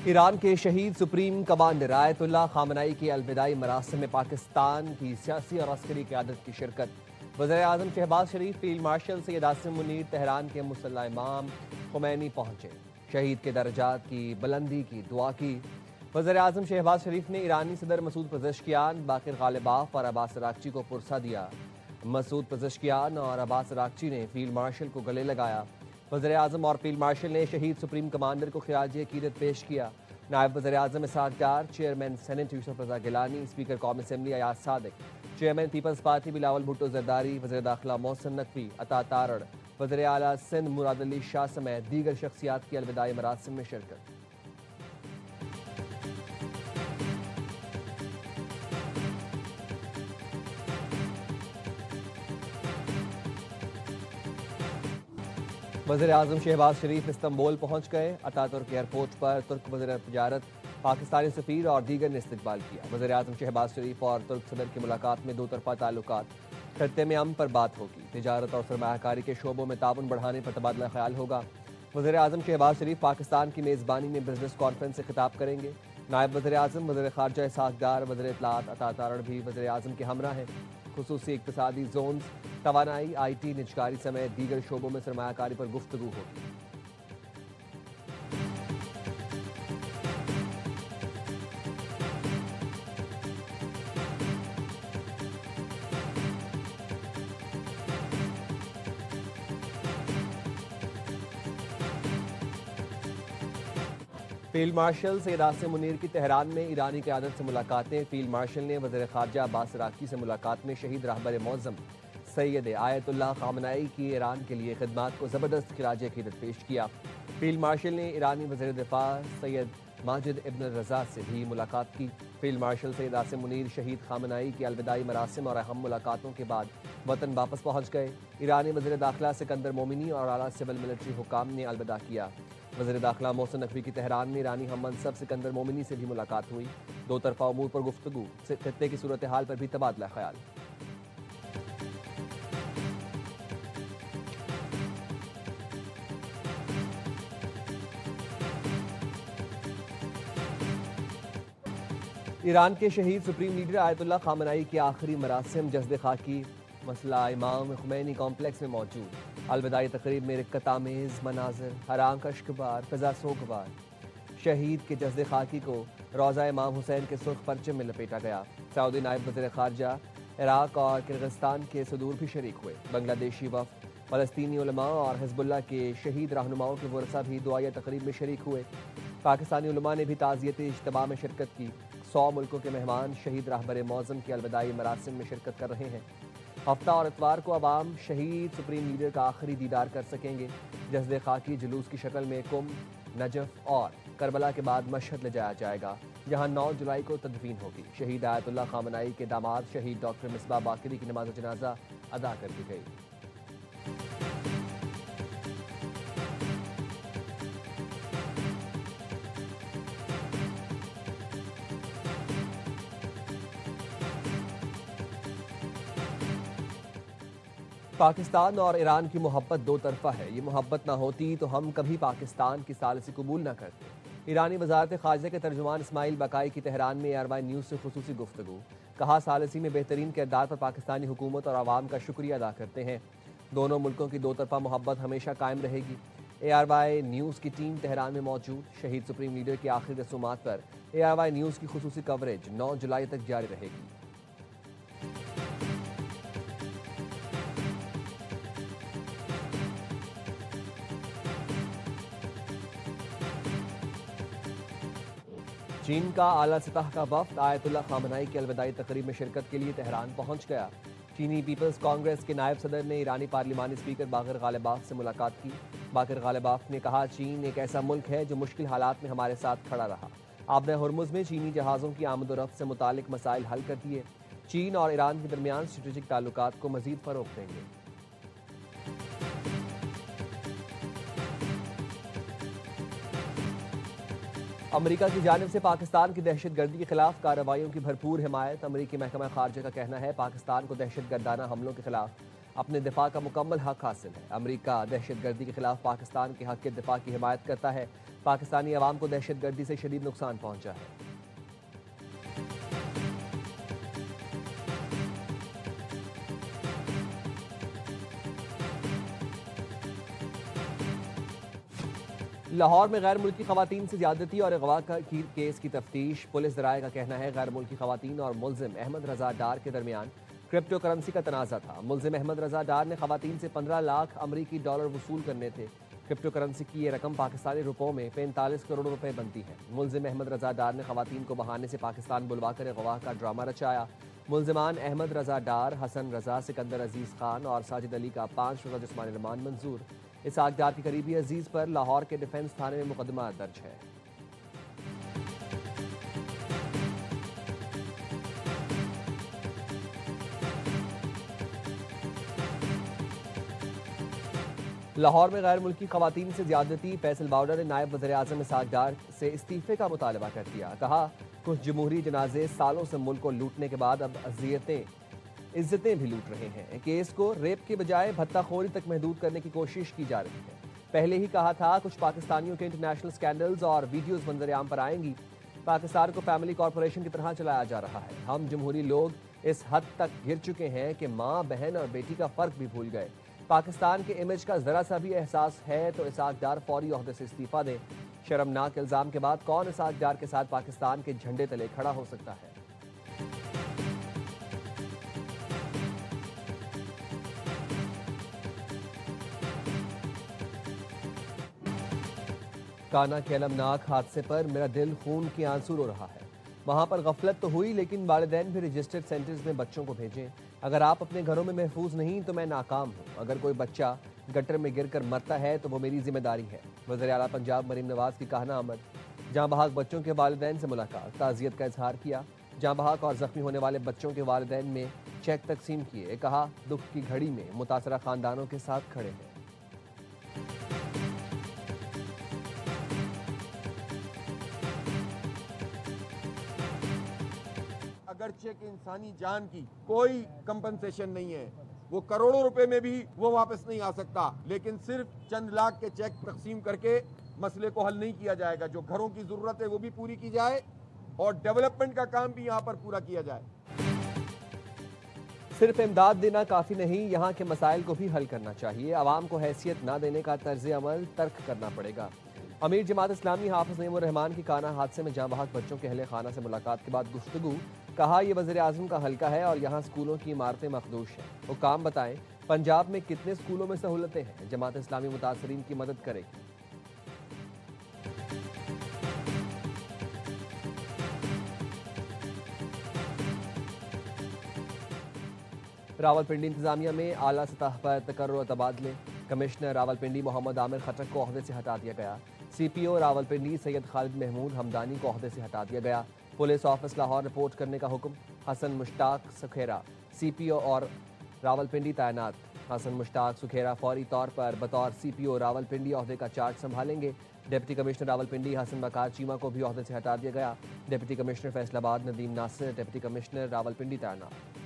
Iran के शहीद supreme commander Ayatollah खामनाई की अलविदाई मरासिम में पाकिस्तान की सियासी और अस्करी क़यादत की शिरकत। वज़ीर-ए-आज़म Shehbaz Sharif, field marshal Syed Asim Munir, Tehran के मुसल्ला इमाम खुमैनी पहुंचे। शहीद के दर्जात की बुलंदी की दुआ की। वज़ीर-ए-आज़म शहबाज शरीफ ने ईरानी सदर मसूद पज़ेश्कियान, बाकिर गालिबाफ और अब्बास अरागची को पुरसा दिया। मसूद पज़ेश्कियान और अब्बास अरागची ने फील्ड मार्शल को गले लगाया। वज़ीर-ए-आज़म और फील्ड मार्शल ने शहीद सुप्रीम कमांडर को खिराज अकीदत पेश किया। नायब वज़ीर-ए-आज़म Ishaq Dar, chairman senate Yousuf Raza Gilani, speaker कौमी assembly Ayaz Sadiq, chairman Peoples Party Bilawal Bhutto Zardari, वज़ीर दाखिला मोहसिन नकवी, अता तारड़, वज़ीर आला सिंध मुराद अली शाह समेत दीगर शख्सियात की अलविदाई मरासिम में शिरकत। वज़ीर-ए-आज़म शहबाज शरीफ इस्तंबुल पहुंच गए। अतातुर्क एयरपोर्ट पर तुर्क वज़ीर तिजारत, पाकिस्तानी सफ़ीर और दीगर ने इस्तकबाल किया। वज़ीर-ए-आज़म शहबाज शरीफ और तुर्क सदर की मुलाकात में दो तरफ़ा ताल्लुकात, खत्ते में अमन पर बात होगी। तिजारत और सरमायाकारी के शोबों में ताउन बढ़ाने पर तबादला ख्याल होगा। वज़ीर-ए-आज़म शहबाज शरीफ पाकिस्तान की मेज़बानी में बिजनेस कॉन्फ्रेंस से खिताब करेंगे। नायब वज़ीर-ए-आज़म वज़ीर ख़ारजा इसहाक़ डार, वज़ीर इत्तलात अता तारड़ भी वज़ीर-ए-आज़म के हमरा हैं। खुसूसी इक़्तिसादी ज़ोन्स, तवानाई, IT, निजकारी समेत दीगर शोबों में सरमायाकारी पर गुफ्तगू होगी। फील्ड मार्शल सैयद आसिम मुनीर की तेहरान में ईरानी क़यादत से मुलाकातें। फील्ड मार्शल ने वज़ीर ख़ारजा अब्बास अरागची से मुलाकात में शहीद रहबर मौज़म सैयद आयतुल्लाह खामनाई की ईरान के लिए खिदमात को ज़बरदस्त खिराज अकीदत पेश किया। फील्ड मार्शल ने ईरानी वज़ीर दिफ़ा सैयद माजिद इब्न रज़ा से भी मुलाकात की। फील्ड मार्शल सैयद आसिम मुनीर शहीद खामनाई की अलविदाई मरासिम और अहम मुलाकातों के बाद वतन वापस पहुँच गए। ईरानी वज़ीर दाखिला सिकंदर मोमिनी और आला सिविल मिलिट्री हुकाम ने अलविदा किया। वज़ीर दाखिला मोहसिन नकवी की तेहरान में ईरानी हम मनसब सिकंदर मोमिनी से भी मुलाकात हुई। दो तरफ़ा उमूर पर गुफ्तगू, खत्ते की सूरत हाल पर भी तबादला ख्याल। ईरान के शहीद सुप्रीम लीडर आयतुल्लाह खामनाई के आखिरी मरासिम जस्द खाकी मसला इमाम खुमैनी कॉम्प्लेक्स में मौजूद। अलविदाई तकरीब में रिक्कत आमेज़ मनाजर, हराम कश्कबार, फिजा सोगवार। शहीद के जस्द खाकी को रोज़ा इमाम हुसैन के सुर्ख परचम में लपेटा गया। सऊदी नायब वज़ीर ख़ारजा इराक और किर्गिस्तान के सदूर भी शरीक हुए। बांग्लादेशी वफ़द, फ़लस्तीनी उलमा और हिज़्बुल्लाह के शहीद रहनुमाओं के वरसा भी दुआया तकरीब में शरीक हुए। पाकिस्तानी उलमा ने भी ताज़ियती इज्तिमा में शिरकत की। 100 मुल्कों के मेहमान शहीद रहबर मौज़म की अलविदाई मरासिम में शिरकत कर रहे हैं। हफ्ता और इतवार को अवाम शहीद सुप्रीम लीडर का आखिरी दीदार कर सकेंगे। जस्द खाकी जुलूस की शक्ल में कुम, नजफ और करबला के बाद मशहद ले जाया जाएगा, जहां 9 जुलाई को तदफीन होगी। शहीद आयतुल्लाह खामनाई के दामाद शहीद डॉक्टर मिसबा बाकरी की नमाज जनाजा अदा कर दी गई। पाकिस्तान और ईरान की मोहब्बत दो तरफ़ा है। ये मोहब्बत ना होती तो हम कभी पाकिस्तान की सालिसी कबूल ना करते। ईरानी वज़ारत ख़ारजा के तर्जुमान इस्माइल बकाई की तेहरान में ARY न्यूज़ से खुसूसी गुफ्तगू। कहा, सालिसी में बेहतरीन किरदार पर पाकिस्तानी हुकूमत और आवाम का शुक्रिया अदा करते हैं। दोनों मुल्कों की दो तरफ़ा मोहब्बत हमेशा कायम रहेगी। ARY न्यूज़ की टीम तेहरान में मौजूद। शहीद सुप्रीम लीडर की आखिरी रसूमात पर ARY न्यूज़ की खुसूसी कवरेज 9 जुलाई तक जारी रहेगी। चीन का आला सतह का वफ्द आयतुल्लाह खामनाई की अलविदाई तकरीब में शिरकत के लिए तेहरान पहुंच गया। चीनी पीपल्स कांग्रेस के नायब सदर ने ईरानी पार्लिमानी स्पीकर बाकिर गालिबाफ से मुलाकात की। बाकिर गालिबाफ ने कहा, चीन एक ऐसा मुल्क है जो मुश्किल हालात में हमारे साथ खड़ा रहा। आपने हुर्मुज़ में चीनी जहाज़ों की आमद-ओ-रफ्त से मुतालिक मसाइल हल कर दिए। चीन और ईरान के दरमियान स्ट्रेटेजिक ताल्लुकात को मज़ीद फ़रोग़ देंगे। अमरीका की जानिब से पाकिस्तान की दहशतगर्दी के खिलाफ कार्रवाइयों की भरपूर हिमायत। अमरीकी महकमा खारजा का कहना है, पाकिस्तान को दहशतगर्दाना हमलों के खिलाफ अपने दिफा का मुकम्मल हक हासिल है। अमेरिका दहशत गर्दी के खिलाफ पाकिस्तान के हक के दिफा की हिमायत करता है। पाकिस्तानी अवाम को दहशत गर्दी से शदीद नुकसान पहुंचा है। लाहौर में गैर मुल्की खवातीन से ज्यादती और अगवा की केस की तफ्तीश। पुलिस ज़राए का कहना है गैर मुल्की खवातीन और मुलजिम अहमद रजा डार के दरमियान क्रिप्टो करेंसी का तनाज़ा था। मुलजिम अहमद रजा डार ने खवातीन से 15 लाख अमरीकी डॉलर वसूल करने थे। क्रिप्टो करेंसी की ये रकम पाकिस्तानी रुपयों में 45 करोड़ रुपए बनती है। मुलजिम अहमद रजा डार ने खवातीन को बहाने से पाकिस्तान बुलवाकर अगवा का ड्रामा रचाया। मुलजिमान अहमद रजा डार, हसन रजा, सिकंदर अजीज़ खान और साजिद अली का 5 रोज़ा जिस्मानी रिमांड मंजूर। इसहाक डार की करीबी अजीज पर लाहौर के डिफेंस थाने में मुकदमा दर्ज है। लाहौर में गैर मुल्की खवातीन से ज्यादती। फैसल बाउडर ने नायब वज़ीर आज़म इसहाक डार से इस्तीफे का मुतालबा कर दिया। कहा कुछ जमहूरी जनाजे सालों से मुल्क को लूटने के बाद अब इज्जतें भी लूट रहे हैं। केस को रेप के बजाय भत्ताखोरी तक महदूद करने की कोशिश की जा रही है। पहले ही कहा था कुछ पाकिस्तानियों के इंटरनेशनल स्कैंडल्स और वीडियोस मंजरेआम पर आएंगी। पाकिस्तान को फैमिली कॉरपोरेशन की तरह चलाया जा रहा है। हम जमहूरी लोग इस हद तक गिर चुके हैं कि माँ, बहन और बेटी का फर्क भी भूल गए। पाकिस्तान के इमेज का जरा सा भी एहसास है तो इसहाक डार फौरी ओहदे से इस्तीफा दें। शर्मनाक इल्जाम के बाद कौन इसहाक डार के साथ पाकिस्तान के झंडे तले खड़ा हो सकता है। काना के अलमनाक हादसे पर मेरा दिल खून के आंसू रो रहा है। वहां पर गफलत तो हुई, लेकिन वालिदैन भी रजिस्टर्ड सेंटर्स में बच्चों को भेजें। अगर आप अपने घरों में महफूज नहीं तो मैं नाकाम हूँ। अगर कोई बच्चा गटर में गिरकर मरता है तो वो मेरी जिम्मेदारी है। वज़ीर आला पंजाब मरीम नवाज की कहना आमद। जहाँ बहाक बच्चों के वालिदैन से मुलाकात, ताज़ियत का इजहार किया। जहाँ बहाक और जख्मी होने वाले बच्चों के वालिदैन में चेक तकसीम किए। कहा दुख की घड़ी में मुतासरा खानदानों के साथ खड़े हैं। अगरचे कि इंसानी जान की कोई कंपनसेशन नहीं है, वो करोड़ों रुपए में भी वो वापस नहीं आ सकता, लेकिन सिर्फ चंद लाख के चेक तकसीम करके मसले को हल नहीं किया जाएगा। जो घरों की जरूरत है वो भी पूरी की जाए और डेवलपमेंट का काम भी यहाँ पर पूरा किया जाए। सिर्फ इमदाद देना काफ़ी नहीं, यहाँ के मसाइल को भी हल करना चाहिए। आवाम को हैसियत ना देने का तर्ज अमल तर्क करना पड़ेगा। अमीर जमात इस्लामी हाफिज नईमुर रहमान की काना हादसे में जहाँ बहाक बच्चों के अहले खाना से मुलाकात के बाद गुफ्तगू। कहा यह वज़ीर आज़म का हल्का है और यहाँ स्कूलों की इमारतें मखदूश हैं। वो काम बताएं पंजाब में कितने स्कूलों में सहूलतें हैं। जमात इस्लामी मुतासरीन की मदद करेगी। रावलपिंडी इंतजामिया में आला सतह पर तकर्रुर तबादले। कमिश्नर रावलपिंडी मोहम्मद आमिर खटक को ओहदे से हटा दिया गया। CPO रावलपिंडी सैयद खालिद महमूद हमदानी को ओहदे से हटा दिया गया। पुलिस ऑफिस लाहौर रिपोर्ट करने का हुक्म। हसन मुश्ताक सुखेरा CPO और रावलपिंडी तैनात। हसन मुश्ताक सुखेरा फौरी तौर पर बतौर CPO रावलपिंडी ओहदे का चार्ज संभालेंगे। डिप्टी कमिश्नर रावलपिंडी हसन बकार चीमा को भी ओहदे से हटा दिया गया। Deputy commissioner Faisalabad Nadeem Nasir deputy commissioner Rawalpindi तैनात।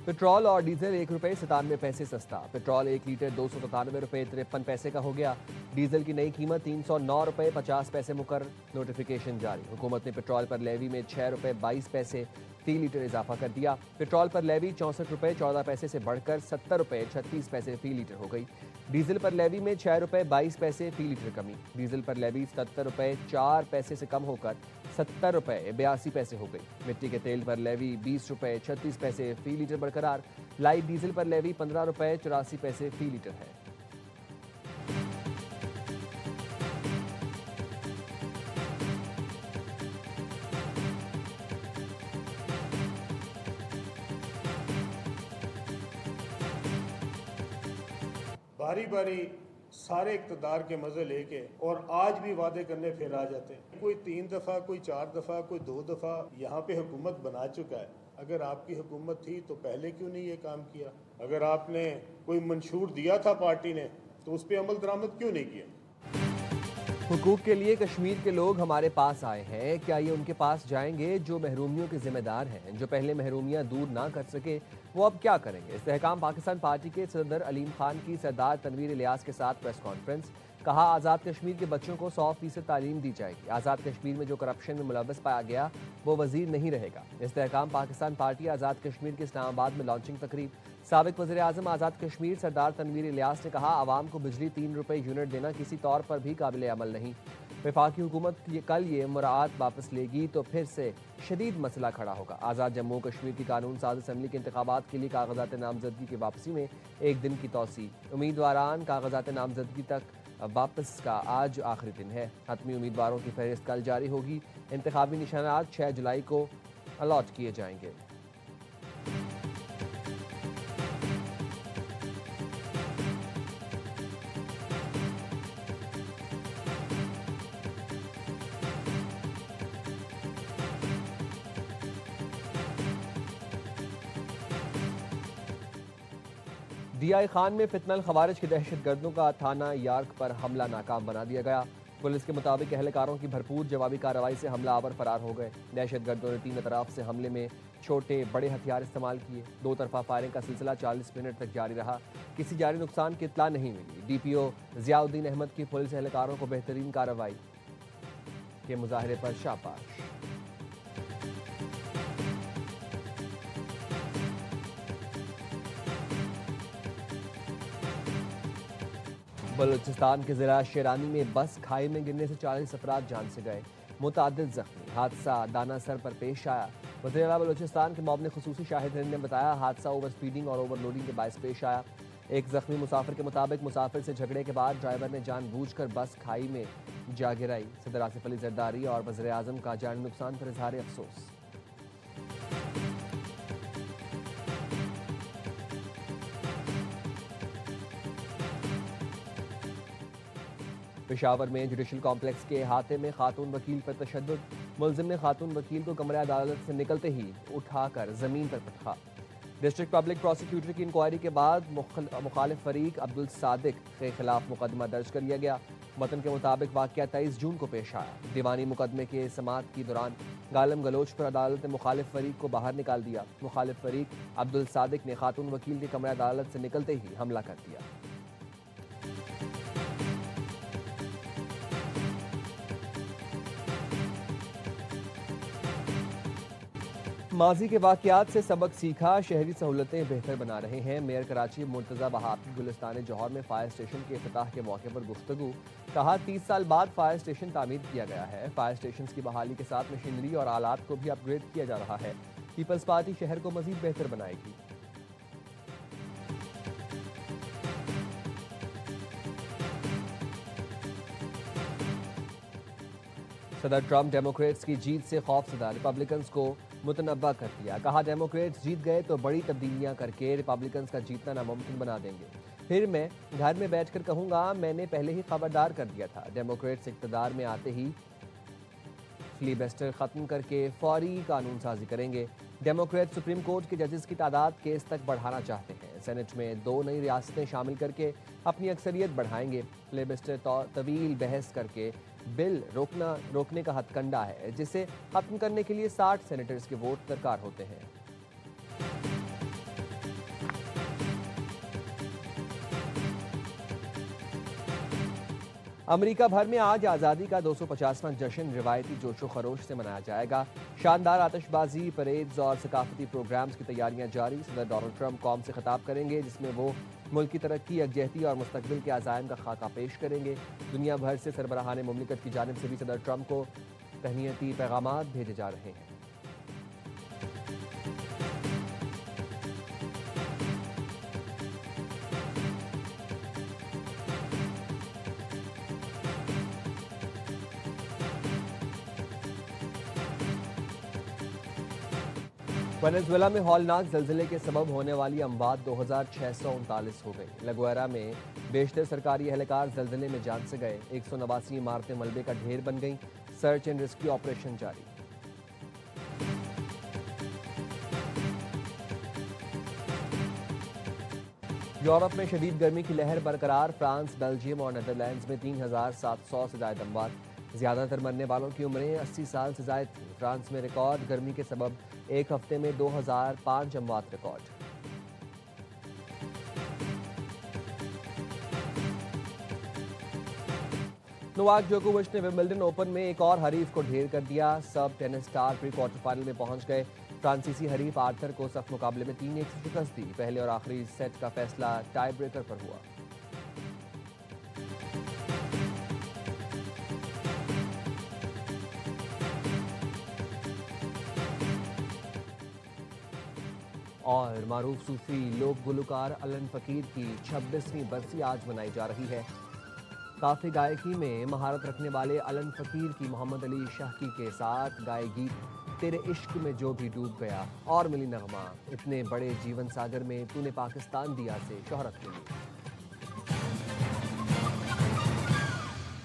पेट्रोल और डीजल ₹1.97 सस्ता। पेट्रोल 1 लीटर 297 रुपये 53 पैसे का हो गया। डीजल की नई कीमत ₹309.50 मुकर। नोटिफिकेशन जारी। हुकूमत ने पेट्रोल पर लेवी में ₹6.22 फी लीटर इजाफा कर दिया। पेट्रोल पर लेवी ₹64.14 से बढ़कर ₹70.36 फी लीटर हो गई। डीजल पर लेवी में ₹6.22 फी लीटर कमी। डीजल पर लेवी ₹77.04 से कम होकर ₹70.82 हो गई। मिट्टी के तेल पर लेवी ₹20.36 फी लीटर बरकरार। लाइट डीजल पर लेवी ₹15.84 फी लीटर है। बारी बारी सारे इक़्तिदार के मज़े लेके और आज भी वादे करने फिर आ जाते हैं। कोई 3 दफ़ा, कोई 4 दफ़ा, कोई 2 दफ़ा यहाँ पे हुकूमत बना चुका है। अगर आपकी हुकूमत थी तो पहले क्यों नहीं ये काम किया? अगर आपने कोई मंशूर दिया था पार्टी ने तो उस पर अमल दरामद क्यों नहीं किया? हुकूक के लिए कश्मीर के लोग हमारे पास आए हैं, क्या ये उनके पास जाएंगे जो महरूमियों के जिम्मेदार हैं? जो पहले महरूमियां दूर ना कर सके वो अब क्या करेंगे? इस्तेहकाम पाकिस्तान पार्टी के सदर अलीम खान की सरदार तनवीर इलियास के साथ प्रेस कॉन्फ्रेंस। कहा, आज़ाद कश्मीर के बच्चों को 100% तालीम दी जाएगी। आज़ाद कश्मीर में जो करप्शन में मुलव्वस पाया गया वो वजीर नहीं रहेगा। इस्तेहकाम पाकिस्तान पार्टी आज़ाद कश्मीर के इस्लामाबाद में लॉन्चिंग तकरीब। साबिक वज़ीर आज़म आज़ाद कश्मीर सरदार तनवीर इलियास ने कहा, आवाम को बिजली 3 रुपये यूनिट देना किसी तौर पर भी काबिल अमल नहीं। वफाकी हुकूमत कल ये मुराद वापस लेगी तो फिर से शदीद मसला खड़ा होगा। आज़ाद जम्मू कश्मीर की कानून साज असम्बली के इंतखाबात के लिए कागजात नामजदगी की वापसी में एक दिन की तोसी। उम्मीदवारान कागजात नामजदगी तक वापस का आज आखिरी दिन है। हतमी उम्मीदवारों की फहरिस्त कल जारी होगी। इंतखाबी निशानात 6 जुलाई को अलॉट किए जाएंगे। DI खान में फितनल खवारिज के दहशत गर्दों का थाना यार्क पर हमला नाकाम बना दिया गया। पुलिस के मुताबिक अहलकारों की भरपूर जवाबी कार्रवाई से हमला आवर फरार हो गए। दहशत गर्दों ने 3 अतराफ से हमले में छोटे बड़े हथियार इस्तेमाल किए। 2 तरफा फायरिंग का सिलसिला 40 मिनट तक जारी रहा। किसी जारी नुकसान की इत्तला नहीं मिली। DPO जियाउद्दीन अहमद की पुलिस एहलकारों को बेहतरीन कार्रवाई के मुजाहरे पर शाबाश। बलूचिस्तान के जिला शेरानी में बस खाई में गिरने से 40 अफराद जान से गए, मुतअद्दिद जख्मी। हादसा दाना सर पर पेश आया। वज़ीर आला बलूचिस्तान के मौबने खुसूसी शाहिद हिंद ने बताया, हादसा ओवर स्पीडिंग और ओवरलोडिंग के बायस पेश आया। एक जख्मी मुसाफिर के मुताबिक मुसाफिर से झगड़े के बाद ड्राइवर ने जानबूझकर बस खाई में जा गिराई। सदर आसिफ अली जरदारी और वज़ीर आज़म का जानी नुकसान पर इजहार अफसोस। पेशावर में जुडिशल कॉम्प्लेक्स के अहाते में खातून वकील पर तशद्दुद। मुलजिम ने खातून वकील को कमरे अदालत से निकलते ही उठाकर जमीन पर पटका। डिस्ट्रिक्ट पब्लिक प्रोसिक्यूटर की इंक्वायरी के बाद मुखालिफ फरीक अब्दुल सादिक के खिलाफ मुकदमा दर्ज कर लिया गया। मतन के मुताबिक वाक़या 23 जून को पेश आया। दीवानी मुकदमे के समात के दौरान गालम गलोच पर अदालत ने मुखालिफ फरीक को बाहर निकाल दिया। मुखालिफ फरीक अब्दुल सादिक ने खातून वकील के कमरे अदालत से निकलते ही हमला कर दिया। माजी के वाक़यात से सबक सीखा, शहरी सहूलतें बेहतर बना रहे हैं। मेयर कराची मुर्तज़ा वहाब की गुलिस्तान जौहर में फायर स्टेशन के इफ्तिताह के मौके पर गुफ्तगू। कहा, 30 साल बाद फायर स्टेशन तामीर किया गया है। फायर स्टेशन की बहाली के साथ मशीनरी और आलात को भी अपग्रेड किया जा रहा है। पीपल्स पार्टी शहर को मजीद बेहतर बनाएगी। सदर ट्रंप डेमोक्रेट्स की जीत से खौफजदा, रिपब्लिकन्स को मुतनब्बा कर दिया। कहा, डेमोक्रेट्स जीत गए तो बड़ी तब्दीलियां करके रिपब्लिकन्स का जीतना नामुमकिन बना देंगे। फिर मैं घर में बैठकर कहूंगा मैंने पहले ही खबरदार कर दिया था। डेमोक्रेट्स इक़्तिदार में आते ही फिलिबस्टर खत्म करके फौरी कानून साजी करेंगे। डेमोक्रेट सुप्रीम कोर्ट के जजेस की तादाद केस तक बढ़ाना चाहते हैं। सेनेट में 2 नई रियासतें शामिल करके अपनी अक्सरियत बढ़ाएंगे। फिलिबस्टर तवील बहस करके बिल रोकने का हथकंडा है, जिसे खत्म करने के लिए 60 सेनेटर्स के वोट दरकार होते हैं। अमेरिका भर में आज आज़ादी का 250वां जश्न रिवायती जोशो खरोश से मनाया जाएगा। शानदार आतिशबाजी, परेड्स और सकाफती प्रोग्राम्स की तैयारियां जारी। सदर डोनाल्ड ट्रंप कौम से खिताब करेंगे, जिसमें वो मुल्क की तरक्की, यकजहती और मुस्तकबिल के अज़ाइम का खाका पेश करेंगे। दुनिया भर से सरबराहान मुमलिकत की जानिब से भी सदर ट्रंप को तहनीती पैगामात भेजे जा रहे हैं। वेनेजुएला में हौलनाक ज़लज़ले के सबब होने वाली अमवात 2639 हो गई। लगुएरा में बेशतर सरकारी एहलकार ज़लज़ले में जान से गए। 189 इमारतें मलबे का ढेर बन गईं। सर्च एंड रेस्क्यू ऑपरेशन जारी। यूरोप में शदीद गर्मी की लहर बरकरार। फ्रांस, बेल्जियम और नीदरलैंड्स में 3,700 से ज्यादा अमवात। ज्यादातर मरने वालों की उम्रें 80 साल से ज्यादा थी। फ्रांस में रिकॉर्ड गर्मी के सबब एक हफ्ते में 2005 अमवात रिकॉर्ड। नोवाक जोकोविच ने विंबलडन ओपन में एक और हरीफ को ढेर कर दिया। सब tennis star pre quarter final में पहुंच गए। फ्रांसीसी हरीफ आर्थर को सख्त मुकाबले में 3-1 से शिकस्त दी। पहले और आखिरी सेट का फैसला टाई ब्रेकर पर हुआ। और मारूफ सूफी लोक गुलकार अलन फकीर की 26वीं बरसी आज मनाई जा रही है। काफी गायकी में महारत रखने वाले अलन फकीर की मोहम्मद अली शाहकी के साथ गाए गीत तेरे इश्क में जो भी डूब गया और मिली नगमा, इतने बड़े जीवन सागर में तूने पाकिस्तान दिया से शोहरत मिली।